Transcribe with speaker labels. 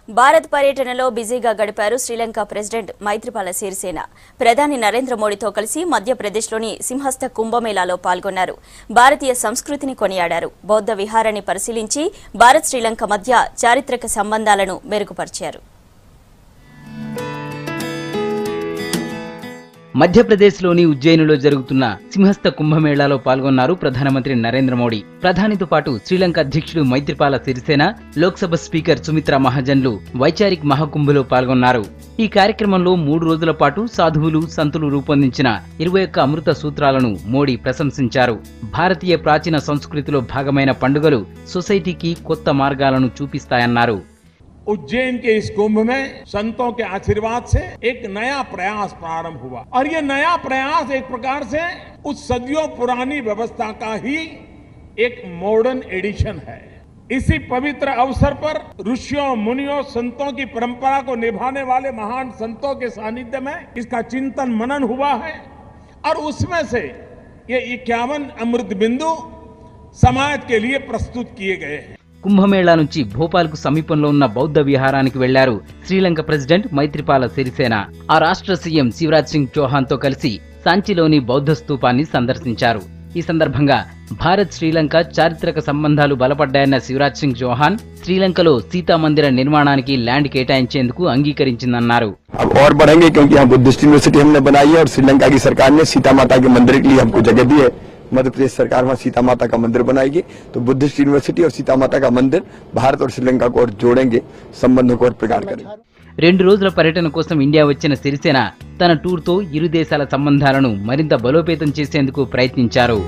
Speaker 1: భారత్ పర్యటనలో బిజీగా గడిపారు శ్రీలంక ప్రెసిడెంట్ మైత్రిపాల సిరిసేన. ప్రధాని నరేంద్ర మోడీతో కలిసి మధ్యప్రదేశ్లోని సింహస్థ కుంభమేళాలో పాల్గొన్నారు. భారతీయ సంస్కృతిని కొనియాడారు. బౌద్ధ విహారాన్ని పరిశీలించి భారత్ శ్రీలంక మధ్య చారిత్రక సంబంధాలను మెరుగుపరిచారు.
Speaker 2: మధ్యప్రదేశ్లోని ఉజ్జయినిలో జరుగుతున్న సింహస్థ కుంభమేళాలో పాల్గొన్నారు ప్రధానమంత్రి నరేంద్ర మోడీ. ప్రధానితో పాటు శ్రీలంక అధ్యక్షుడు మైత్రిపాల సిరిసేన, లోక్సభ స్పీకర్ సుమిత్రా మహాజన్లు వైచారిక్ మహాకుంభలో పాల్గొన్నారు. ఈ కార్యక్రమంలో 3 రోజుల పాటు సాధువులు, సంతులు రూపొందించిన 21 అమృత సూత్రాలను మోడీ ప్రశంసించారు. భారతీయ ప్రాచీన సంస్కృతిలో భాగమైన పండుగలు సొసైటీకి కొత్త మార్గాలను చూపిస్తాయన్నారు.
Speaker 3: उज्जैन के इस कुंभ में संतों के आशीर्वाद से एक नया प्रयास प्रारंभ हुआ और ये नया प्रयास एक प्रकार से उस सदियों पुरानी व्यवस्था का ही एक मॉडर्न एडिशन है। इसी पवित्र अवसर पर ऋषियों, मुनियों, संतों की परंपरा को निभाने वाले महान संतों के सानिध्य में इसका चिंतन मनन हुआ है और उसमें से ये 51 अमृत बिंदु समाज के लिए प्रस्तुत किए गए हैं.
Speaker 2: కుంభమేళా నుంచి భోపాల్కు సమీపంలో ఉన్న బౌద్ధ విహారానికి వెళ్లారు శ్రీలంక ప్రెసిడెంట్ మైత్రిపాల సిరిసేన. ఆ రాష్ట్ర సీఎం శివరాజ్ సింగ్ చౌహాన్తో కలిసి సాంచిలోని బౌద్ధ స్తూపాన్ని సందర్శించారు. ఈ సందర్భంగా భారత్ శ్రీలంక చారిత్రక సంబంధాలు బలపడ్డాయన్న శివరాజ్ సింగ్ చౌహాన్ శ్రీలంకలో సీతా మందిర నిర్మాణానికి ల్యాండ్ కేటాయించేందుకు అంగీకరించిందన్నారు.
Speaker 4: और बढ़ेंगे क्योंकि यहाँ बुद्धिस्ट यूनिवर्सिटी हमने बनाई है और श्रीलंका की सरकार ने सीता माता के मंदिर के लिए हमको जगह दी है. मध्य प्रदेश सरकार वहाँ सीता माता का मंदिर बनाएगी तो बुद्धिस्ट यूनिवर्सिटी और सीता माता का मंदिर भारत और श्रीलंका को और जोड़ेंगे, संबंधों को और प्रगाढ़ करेंगे.
Speaker 2: 2 రోజుల పర్యటన కోసం ఇండియా వచ్చిన సిరిసేన తన టూర్తో ఇరు దేశాల సంబంధాలను మరింత బలోపేతం చేసేందుకు ప్రయత్నించారు.